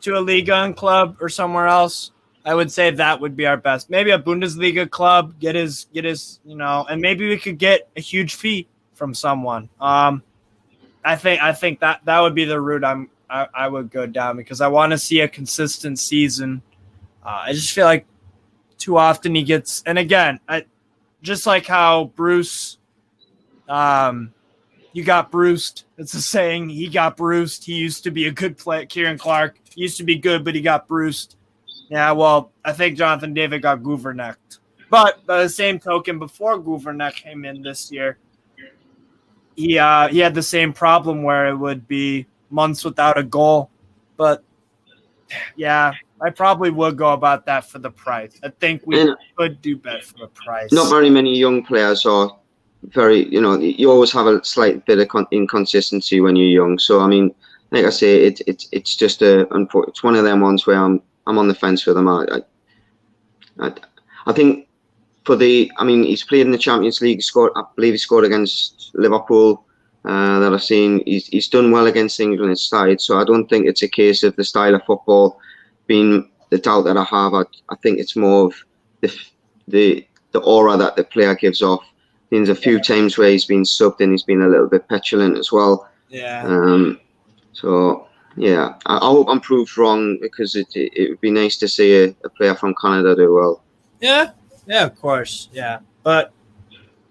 to a Ligue 1 club or somewhere else, I would say that would be our best. Maybe a Bundesliga club, get his, and maybe we could get a huge fee from someone. I think that would be the route I would go down, because I want to see a consistent season. I just feel like too often he gets, and again, just like how Bruce, you got bruised. It's a saying. He got bruised. He used to be a good player. Kieran Clark used to be good, but he got bruised. Yeah, well, I think Jonathan David got Gouvernec. But by the same token, before Gouvernec came in this year, he had the same problem where it would be months without a goal. But, yeah, I probably would go about that for the price. I think we could do better for the price. Not very many young players are very, you always have a slight bit of inconsistency when you're young. So, I mean, like I say, it's just it's one of them ones where I'm on the fence with him. I think he's played in the Champions League. I believe he scored against Liverpool. That I've seen, he's done well against England's side. So I don't think it's a case of the style of football being the doubt that I have. I think it's more of the aura that the player gives off. There's a few times where he's been subbed and he's been a little bit petulant as well. Yeah. So. Yeah, I hope I'm proved wrong, because it would be nice to see a player from Canada do well. Yeah, of course, yeah. But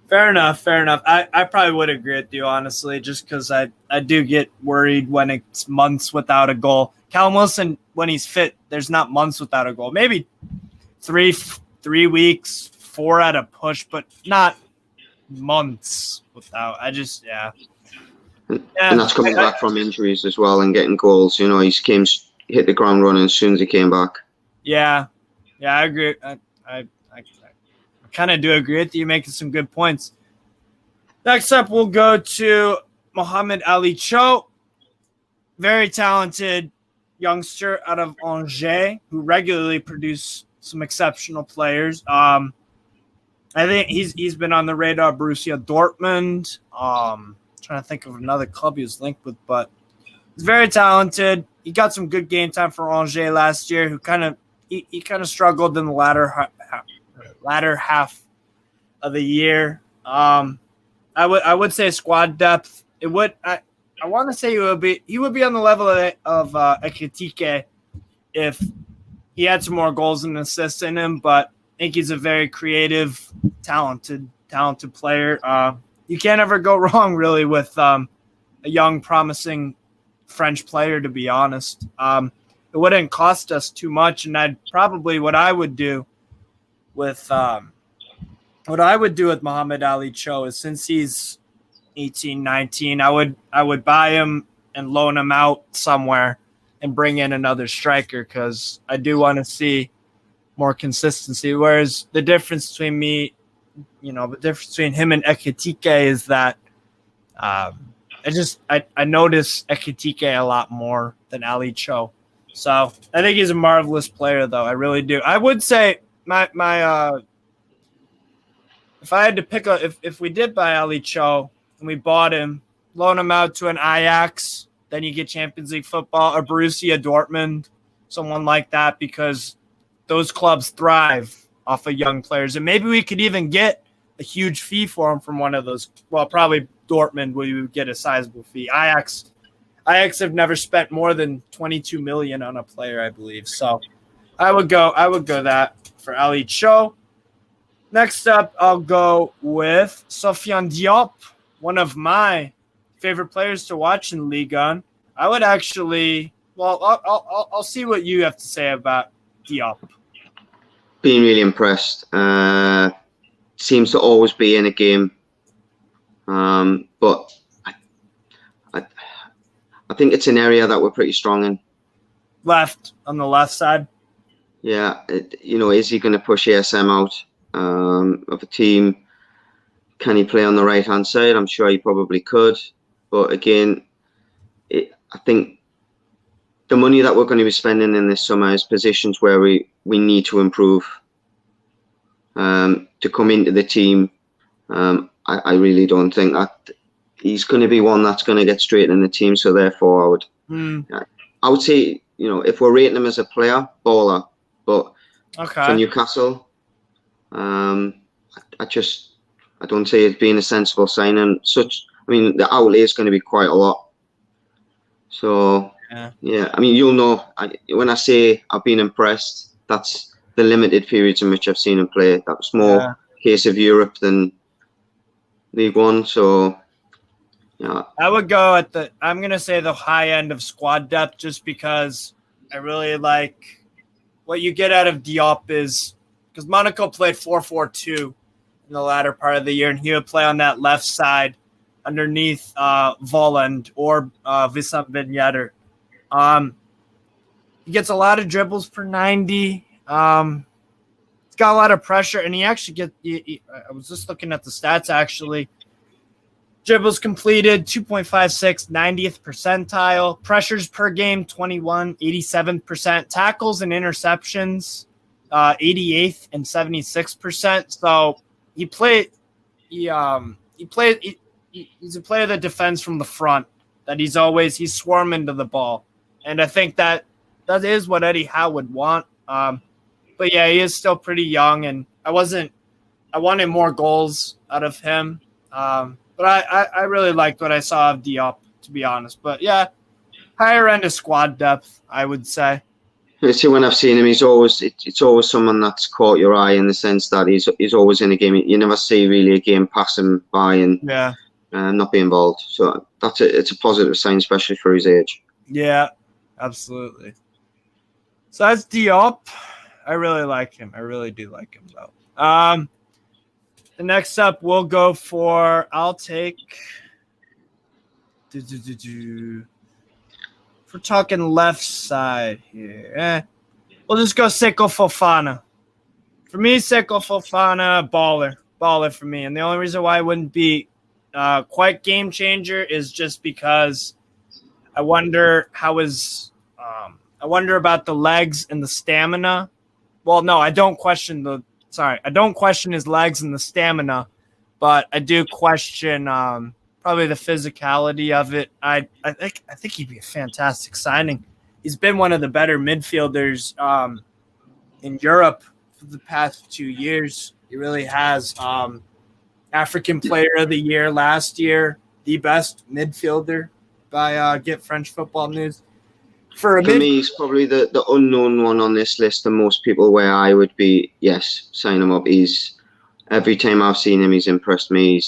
Fair enough. Fair enough. I probably would agree with you, honestly, just because I do get worried when it's months without a goal. Callum Wilson, when he's fit, there's not months without a goal. Maybe 3 weeks, 4 at a push, but not months without. Yeah. And that's coming back from injuries as well and getting goals. You know, hit the ground running as soon as he came back. Yeah, I agree. I kind of do agree with you, making some good points. Next up, we'll go to Mohamed Ali Cho, very talented youngster out of Angers who regularly produce some exceptional players. I think he's been on the radar of Borussia Dortmund. Trying to think of another club he was linked with, but he's very talented. He got some good game time for Angers last year. Who kind of struggled in the latter half of the year. I would say squad depth. I want to say he would be on the level of Ekitike if he had some more goals and assists in him. But I think he's a very creative, talented player. You can't ever go wrong really with a young, promising French player. To be honest, it wouldn't cost us too much, and what I would do with Mohamed Ali Cho is, since he's 18, 19, I would buy him and loan him out somewhere and bring in another striker, because I do want to see more consistency. Whereas the difference between him and Ekitike is that I notice Ekitike a lot more than Ali Cho. So I think he's a marvelous player, though. I really do. I would say my if I had to pick if we did buy Ali Cho and we bought him, loan him out to an Ajax, then you get Champions League football, or Borussia Dortmund, someone like that, because those clubs thrive off of young players. And maybe we could even get a huge fee for him from one of those. Well, probably Dortmund, where you would get a sizable fee. Ajax have never spent more than 22 million on a player, I believe. So I would go that for Ali Cho. Next up, I'll go with Sofian Diop, one of my favorite players to watch in Ligue 1. I would actually, I'll see what you have to say about Diop. Being really impressed. Seems to always be in a game. But I think it's an area that we're pretty strong in. On the left side. Yeah, is he going to push ASM out of a team? Can he play on the right-hand side? I'm sure he probably could. But again, I think the money that we're going to be spending in this summer is positions where we need to improve to come into the team. I really don't think that he's going to be one that's going to get straight in the team. So therefore, I would say, if we're rating him as a player, baller. But for Newcastle, I don't see it being a sensible signing. The outlay is going to be quite a lot. So yeah, you'll know when I say I've been impressed, that's the limited periods in which I've seen him play. That was more case of Europe than League One. So yeah, I would go I'm going to say the high end of squad depth, just because I really like what you get out of Diop is, because Monaco played 4-4-2 in the latter part of the year, and he would play on that left side underneath Volland or Wissam Ben Yedder. He gets a lot of dribbles per 90. He's got a lot of pressure, and he actually I was just looking at the stats, actually. Dribbles completed, 2.56, 90th percentile. Pressures per game, 21, 87%. Tackles and interceptions, 88th and 76%. So he's a player that defends from the front, that he's swarming to the ball. And I think that is what Eddie Howe would want. But yeah, he is still pretty young, and I wanted more goals out of him. But I really liked what I saw of Diop, to be honest. But yeah, higher end of squad depth, I would say. See, when I've seen him, it's always someone that's caught your eye in the sense that he's always in a game. You never see really a game pass him by and not be involved. So it's a positive sign, especially for his age. Yeah, absolutely. So that's Diop. I really like him. I really do like him, though. The next up, I'll take. If we're talking left side here, we'll just go Seko Fofana. For me, Seko Fofana, baller for me. And the only reason why it wouldn't be quite game changer is just because I wonder I wonder about the legs and the stamina. Well, no, I don't question his legs and the stamina, but I do question probably the physicality of it. I think he'd be a fantastic signing. He's been one of the better midfielders in Europe for the past 2 years. He really has. African Player of the Year last year, the best midfielder by Get French Football News. For me, he's probably the unknown one on this list, and most people where I would be, yes, sign him up. Every time I've seen him, he's impressed me.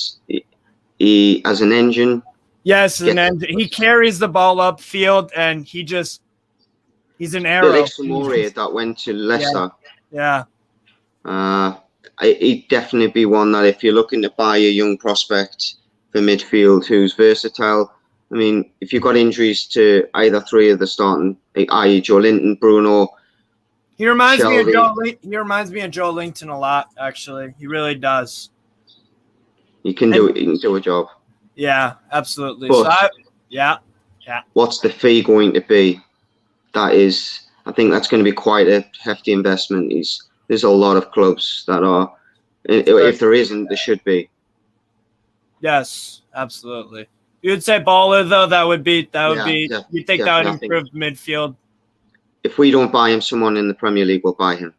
He as an engine. Yes, an engine. He carries the ball upfield, and he's an arrow. That went to Leicester. Yeah. He'd definitely be one that if you're looking to buy a young prospect for midfield who's versatile. I mean, if you've got injuries to either three of the starting, i.e. Joe Linton, Bruno, he reminds me of Joe Linton a lot. Actually, he really does. He can do a job. Yeah, absolutely. But yeah. What's the fee going to be? I think that's going to be quite a hefty investment. There's a lot of clubs that are. If there isn't, there should be. Yes, absolutely. You'd say baller though. That would be. You think that would improve midfield? If we don't buy him, someone in the Premier League will buy him.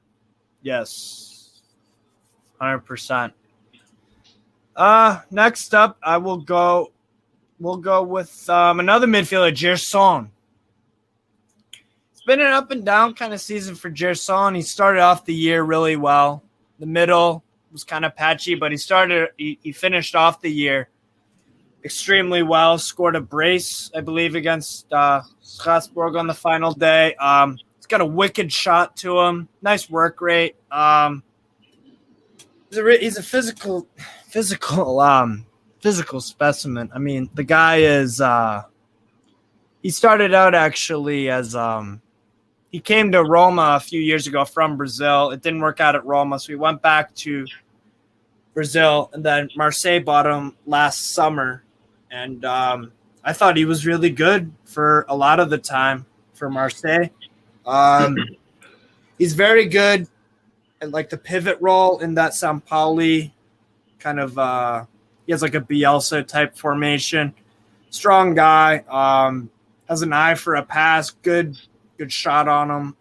Yes, 100%. Next up, we'll go with another midfielder, Gerson. It's been an up and down kind of season for Gerson. He started off the year really well. The middle was kind of patchy, but he finished off the year extremely well. Scored a brace, I believe, against Strasbourg on the final day. He's got a wicked shot to him. Nice work rate. He's a physical specimen. I mean, the guy is. He started out actually as he came to Roma a few years ago from Brazil. It didn't work out at Roma, so he went back to Brazil, and then Marseille bought him last summer. And I thought he was really good for a lot of the time for Marseille. He's very good at like the pivot role in that São Paulo kind of. He has like a Bielsa type formation. Strong guy. Has an eye for a pass. Good shot on him.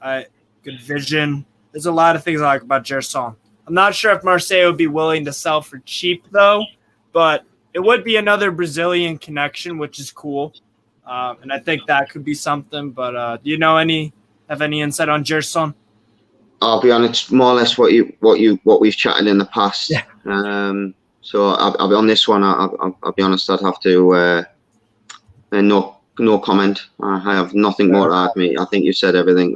Good vision. There's a lot of things I like about Gerson. I'm not sure if Marseille would be willing to sell for cheap though, but it would be another Brazilian connection, which is cool. And I think that could be something. But do you know have any insight on Gerson? I'll be honest, more or less what we've chatted in the past. Yeah. So I'll be on this one. I'll be honest. I'd have to no comment. I have nothing more to add. I think you said everything.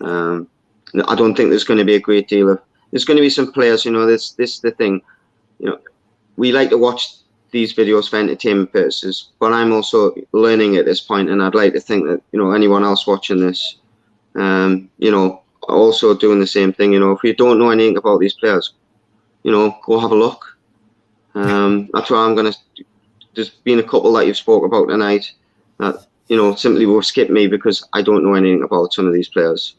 I don't think there's going to be a great deal of. There's going to be some players. This is the thing. We like to watch these videos for entertainment purposes, but I'm also learning at this point, and I'd like to think that anyone else watching this, also doing the same thing. If you don't know anything about these players, go have a look. That's why I'm going to. There's been a couple that you've spoke about tonight that simply will skip me because I don't know anything about some of these players.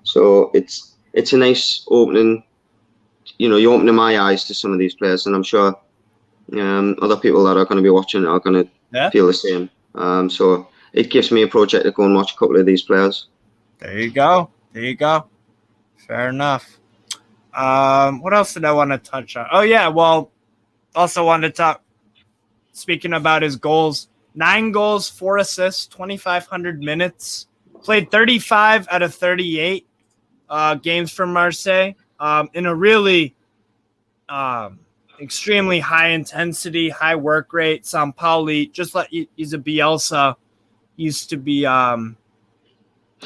So it's a nice opening. You're opening my eyes to some of these players, and I'm sure other people that are going to be watching are going to feel the same. So it gives me a project to go and watch a couple of these players. There you go. Fair enough. What else did I want to touch on? Oh, yeah. Well, also wanted to talk, speaking about his goals, 9 goals, 4 assists, 2,500 minutes. Played 35 out of 38 games for Marseille in a really extremely high intensity, high work rate. Sampaoli, just like he's a Bielsa, used to be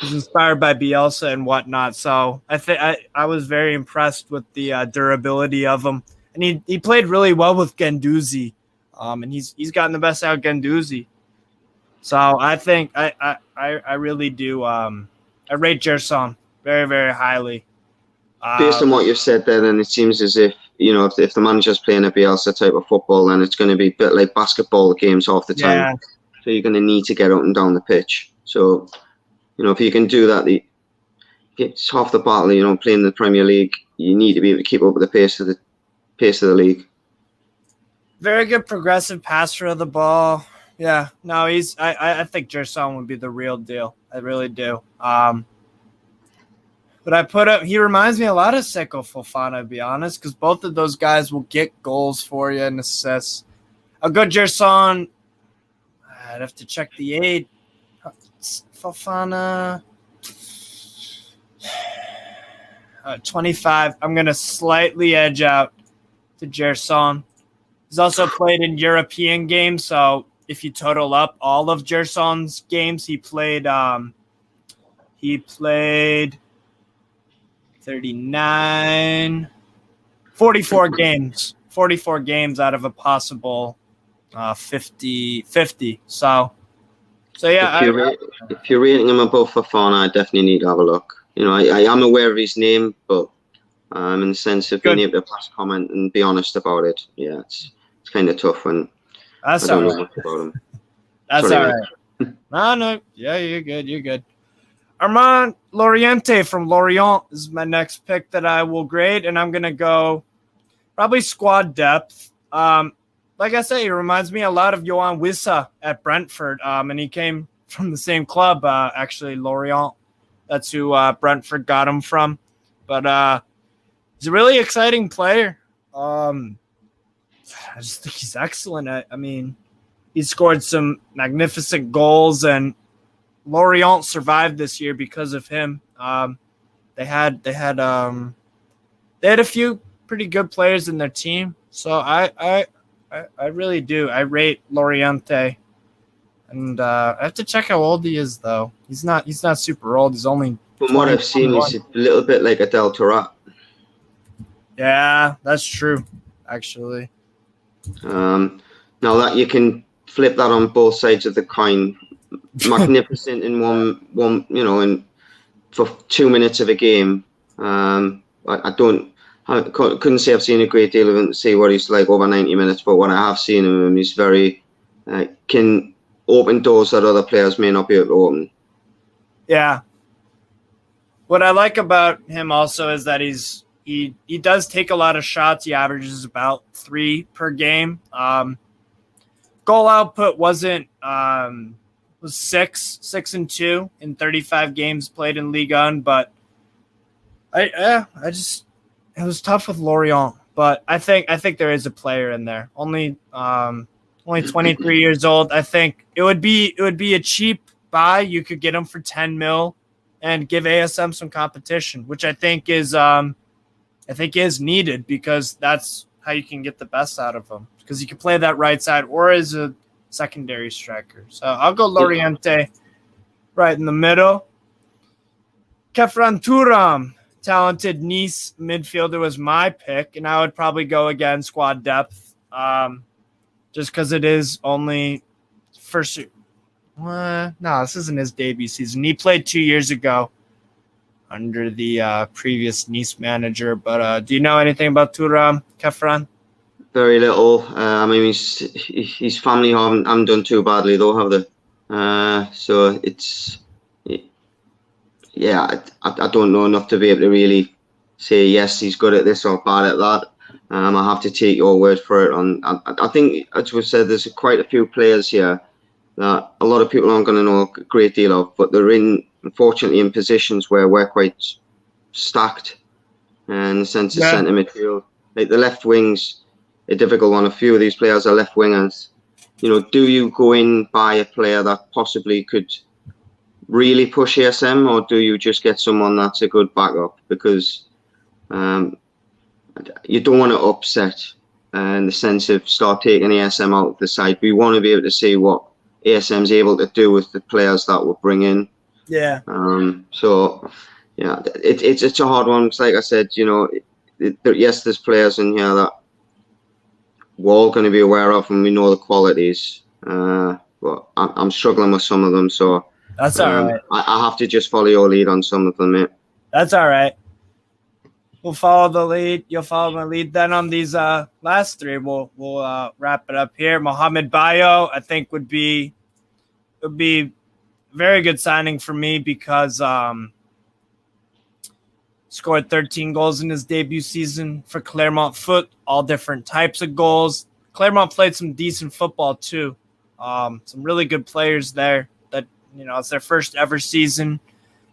was inspired by Bielsa and whatnot. So I was very impressed with the durability of him, and he played really well with Guendouzi, and he's gotten the best out of Guendouzi. So I think I really do I rate Gerson very, very highly. Based on what you've said there, then it seems as if, you know, if the manager's playing a Bielsa type of football, then it's going to be a bit like basketball games half the time. Yeah. So you're going to need to get up and down the pitch. So, you know, if you can do that, it's half the battle. You know, playing the Premier League, you need to be able to keep up with the pace of the league. Very good progressive passer of the ball. Yeah, no, I think Gerson would be the real deal. I really do. But I put up, he reminds me a lot of Seko Fofana, to be honest, because both of those guys will get goals for you and assists. A good Gerson, I'd have to check the age. Fofana, 25. I'm going to slightly edge out to Gerson. He's also played in European games, so if you total up all of Gerson's games, he played 39, 44 games. 44 games out of a possible 50. So yeah. If you're rating him above Fofana, I definitely need to have a look. You know, I am aware of his name, but in the sense of being able to pass comment and be honest about it, yeah, it's kind of tough when I don't know much about him. That's all right. No. Yeah, you're good. Armand Loriente from Lorient is my next pick that I will grade, and I'm going to go probably squad depth. Like I said, he reminds me a lot of Yohan Wissa at Brentford, and he came from the same club, actually, Lorient. That's who Brentford got him from. But he's a really exciting player. I just think he's excellent. I mean, he scored some magnificent goals, and Lorient survived this year because of him. They had a few pretty good players in their team, so I really do. I rate Loriente, and I have to check how old he is though. He's not super old. He's only. From what I've seen, he's a little bit like Adel Taarabt. Yeah, that's true, actually. Now that you can flip that on both sides of the coin. Magnificent in one, you know, and for 2 minutes of a game. I couldn't say I've seen a great deal of him to see what he's like over 90 minutes, but what I have seen of him, he's very can open doors that other players may not be able to open. Yeah. What I like about him also is that he does take a lot of shots. He averages about 3 per game. Goal output was 6-2 in 35 games played in Ligue 1, but it was tough with Lorient. But I think there is a player in there. Only 23 years old. I think it would be a cheap buy. You could get him for 10 mil and give ASM some competition, which I think is needed, because that's how you can get the best out of him, because he can play that right side or as a secondary striker. So I'll go Loriente right in the middle. Kefran Turam, talented Nice midfielder, was my pick, and I would probably go again squad depth, just because it is only first. No, this isn't his debut season. He played 2 years ago under the previous Nice manager. But do you know anything about Turam, Kefran? Very little. I mean, his family haven't done too badly though, have they? So I don't know enough to be able to really say yes, he's good at this or bad at that. I have to take your word for it. I think, as we said, there's quite a few players here that a lot of people aren't going to know a great deal of, but they're unfortunately in positions where we're quite stacked in the sense of centre midfield. Like the left wing's a difficult one. A few of these players are left wingers. You know, do you go in buy a player that possibly could really push ASM, or do you just get someone that's a good backup? Because you don't want to upset in the sense of start taking ASM out of the side. We want to be able to see what ASM is able to do with the players that we bring in. Yeah. So yeah, it's a hard one. Because like I said, you know, yes, there's players in here that we're all going to be aware of, and we know the qualities. But I'm struggling with some of them, so that's all right. I have to just follow your lead on some of them, mate. That's all right. We'll follow the lead. You'll follow my lead. Then on these last three, we'll wrap it up here. Mohamed Bayo, I think would be very good signing for me because scored 13 goals in his debut season for Clermont Foot, all different types of goals. Clermont played some decent football too. Some really good players there that, you know, it's their first ever season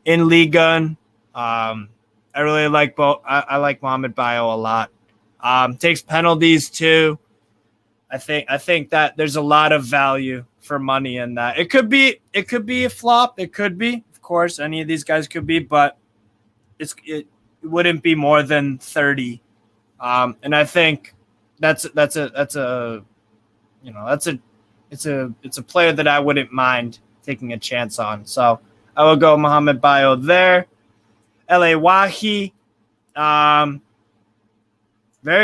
in Ligue. I really like both. I like Mohamed Bayo a lot. Takes penalties too. I think that there's a lot of value for money in that. It could be a flop. It could be, of course, any of these guys could be, but it wouldn't be more than 30. And I think it's a player that I wouldn't mind taking a chance on. So I will go Mohamed Bayo there. LA Wahi, very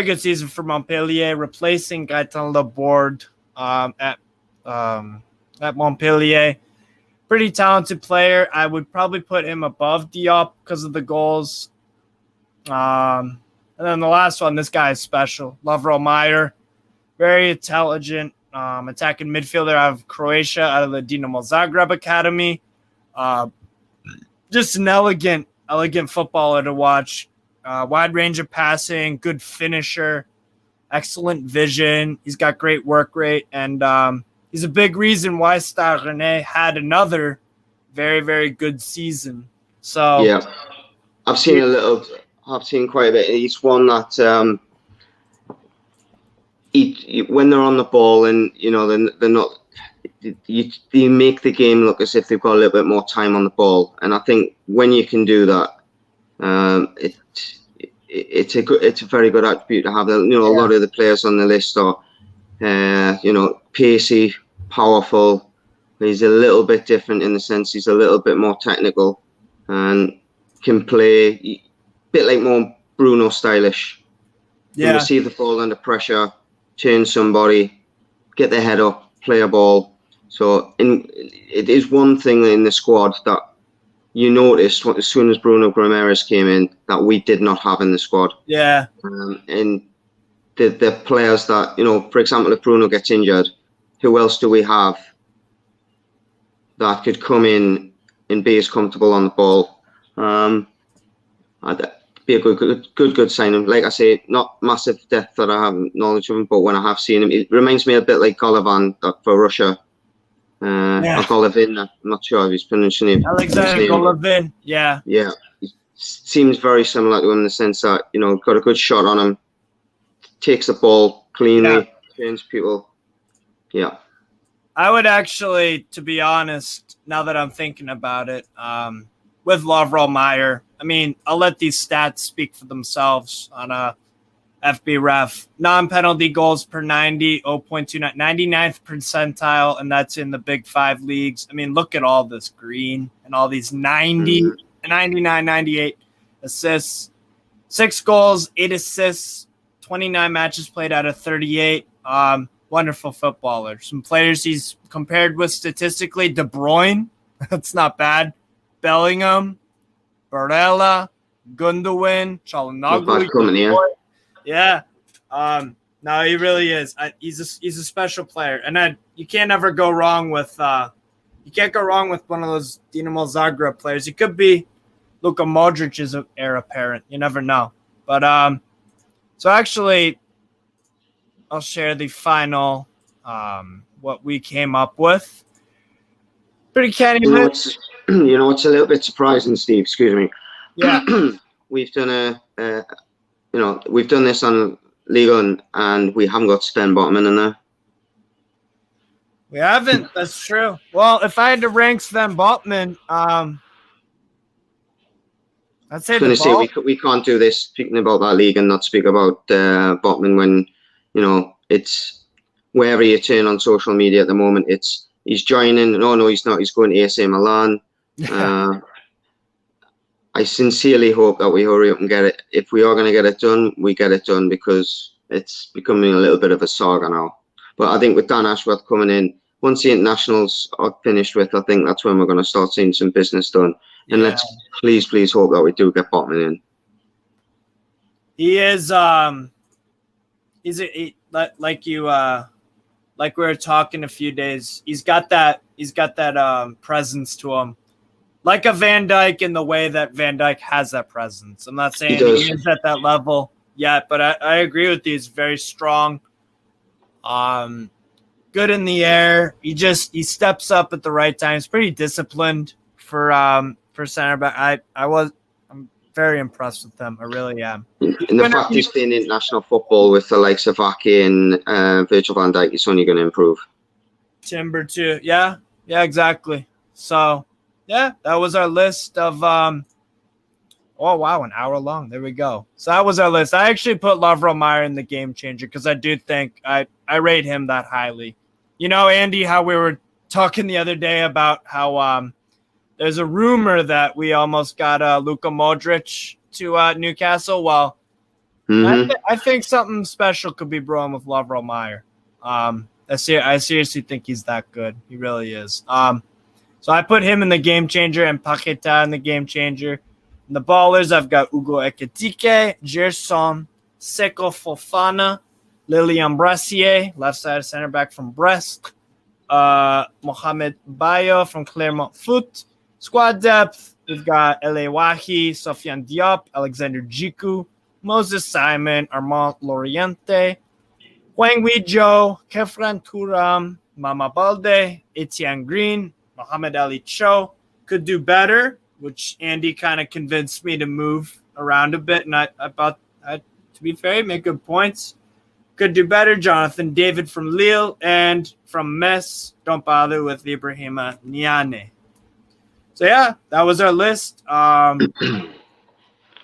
good season for Montpellier, replacing Gaëtan Laborde at Montpellier. Pretty talented player. I would probably put him above Diop because of the goals. And then the last one, this guy is special. Lovero Meyer, very intelligent attacking midfielder out of Croatia, out of the Dinamo Zagreb Academy. Just an elegant footballer to watch. Wide range of passing, good finisher, excellent vision. He's got great work rate, and he's a big reason why Stade Rennais had another very, very good season. So yeah, I've seen quite a bit. He's one that when they're on the ball, and you know they're not. You make the game look as if they've got a little bit more time on the ball, and I think when you can do that, it's a very good attribute to have. You know, a lot of the players on the list are, you know, pacey, powerful. He's a little bit different in the sense he's a little bit more technical and can play a bit like more Bruno stylish. Yeah, can receive the ball under pressure, turn somebody, get their head up, play a ball. So it is one thing in the squad that you noticed as soon as Bruno Guimaraes came in that we did not have in the squad. Yeah. And the players that, you know, for example, if Bruno gets injured, who else do we have that could come in and be as comfortable on the ball? That'd be a good signing. Like I say, not massive depth that I have knowledge of him, but when I have seen him, it reminds me a bit like Golovin for Russia. Or Golovin, I'm not sure if he's pronouncing it. Alexander Golovin, yeah. Yeah, he seems very similar to him in the sense that, you know, got a good shot on him, takes the ball cleanly, turns people. Yeah. I would actually, to be honest, now that I'm thinking about it, with Lovero Meyer, I mean, I'll let these stats speak for themselves on a FB Ref. Non-penalty goals per 90, 0.29, 99th percentile, and that's in the Big Five leagues. I mean, look at all this green and all these 90, 99, 98 assists. 6 goals, 8 assists, 29 matches played out of 38. Wonderful footballer. Some players he's compared with statistically, De Bruyne, that's not bad. Bellingham, Barella, Gundogan, Çalhanoğlu. Yeah. No, he really is. He's a special player, and you can't ever go wrong with one of those Dinamo Zagreb players. He could be Luka Modric's heir apparent. You never know. But so actually, I'll share the final what we came up with. Pretty canny. You know, it's a little bit surprising, Steve. Excuse me. Yeah. We've done we've done this on Ligue and we haven't got Sten Botman in there. We haven't. That's true. Well, if I had to rank Sven Botman, I'd say we can't do this speaking about that league and not speak about Botman when it's wherever you turn on social media at the moment. He's joining. No, he's not. He's going to AC Milan. I sincerely hope that we hurry up and get it. If we are going to get it done, we get it done because it's becoming a little bit of a saga now. But I think with Dan Ashworth coming in, once the internationals are finished with, I think that's when we're going to start seeing some business done. And let's please hope that we do get Botman in. He is, like we were talking a few days. He's got that presence to him, like a Van Dijk in the way that Van Dijk has that presence. I'm not saying he is at that level yet, but I agree with you. He's very strong. Good in the air. He steps up at the right time. He's pretty disciplined for center back. I'm very impressed with him. I really am. And the fact he's playing international football with the likes of Ake and Virgil van Dijk is only going to improve. Timber too. Yeah, exactly. So yeah, that was our list of oh wow, an hour long. There we go. So that was our list. I actually put Lovero Meyer in the game changer because I do think I rate him that highly. Andy, how we were talking the other day about how there's a rumor that we almost got Luka Modric to Newcastle. Well, I think something special could be brewing with Lovero Meyer. I seriously think he's that good. He really is. So I put him in the game changer and Pacquita in the game changer. In the ballers, I've got Ugo Ekitike, Gerson, Seko Fofana, Lilian Brassier, left side center back from Brest, Mohamed Bayo from Clermont Foot. Squad depth, we've got Ele Wahi, Sofian Diop, Alexander Jiku, Moses Simon, Armand Loriente, Hwang Wee-jo, Kefran Turam, Mama Balde, Etienne Green, Mohamed Ali Cho. Could do better, which Andy kind of convinced me to move around a bit. And I thought, to be fair, make good points. Could do better. Jonathan David from Lille and from Metz. Don't bother with Ibrahima Niane. So yeah, that was our list.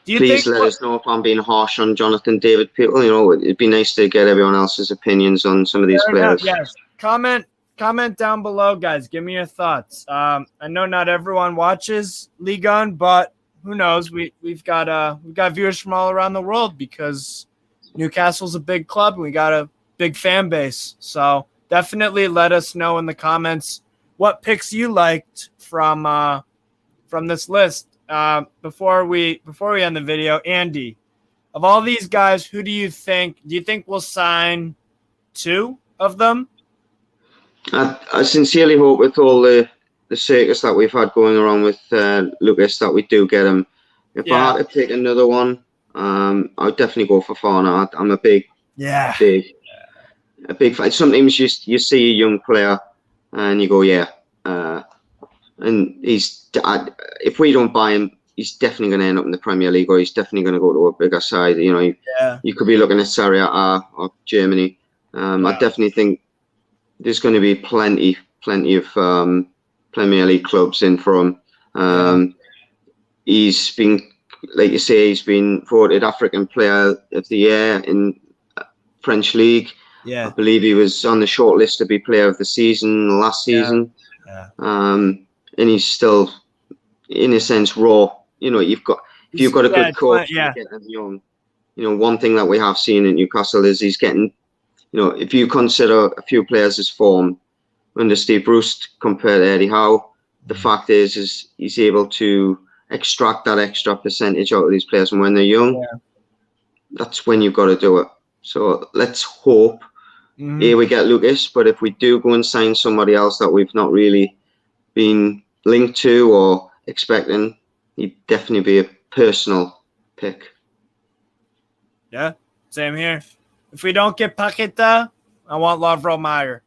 Please let us know if I'm being harsh on Jonathan David. People, it'd be nice to get everyone else's opinions on some of these players. Yes, comment down below, guys. Give me your thoughts. I know not everyone watches Ligue 1, but who knows? We've got viewers from all around the world because Newcastle's a big club and we got a big fan base. So definitely let us know in the comments what picks you liked from this list. Before we end the video, Andy, of all these guys, who do you think we'll sign 2 of them? I sincerely hope with all the circus that we've had going around with Lucas that we do get him. If I had to pick another one, I would definitely go for Fana. I'm a big fan. Sometimes you see a young player and you go, and if we don't buy him, he's definitely going to end up in the Premier League, or he's definitely going to go to a bigger side. You could be looking at Serie A or Germany. I definitely think there's going to be plenty of Premier League clubs in for him. He's been, like you say, he's been voted African Player of the Year in French League. Yeah, I believe he was on the short list to be Player of the Season last season. And he's still, in a sense, raw. If you've got a good coach, get them young. One thing that we have seen in Newcastle is he's getting. If you consider a few players as form under Steve Bruce compared to Eddie Howe, the fact is he's able to extract that extra percentage out of these players, and when they're young, that's when you've got to do it. So let's hope here we get Lucas, but if we do go and sign somebody else that we've not really been linked to or expecting, he'd definitely be a personal pick. Yeah, same here. If we don't get Pacquita, I want Lovero Meyer.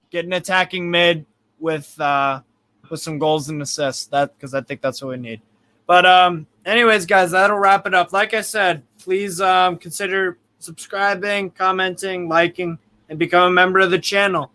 Get an attacking mid with some goals and assists. Because I think that's what we need. But anyways, guys, that'll wrap it up. Like I said, please consider subscribing, commenting, liking, and become a member of the channel.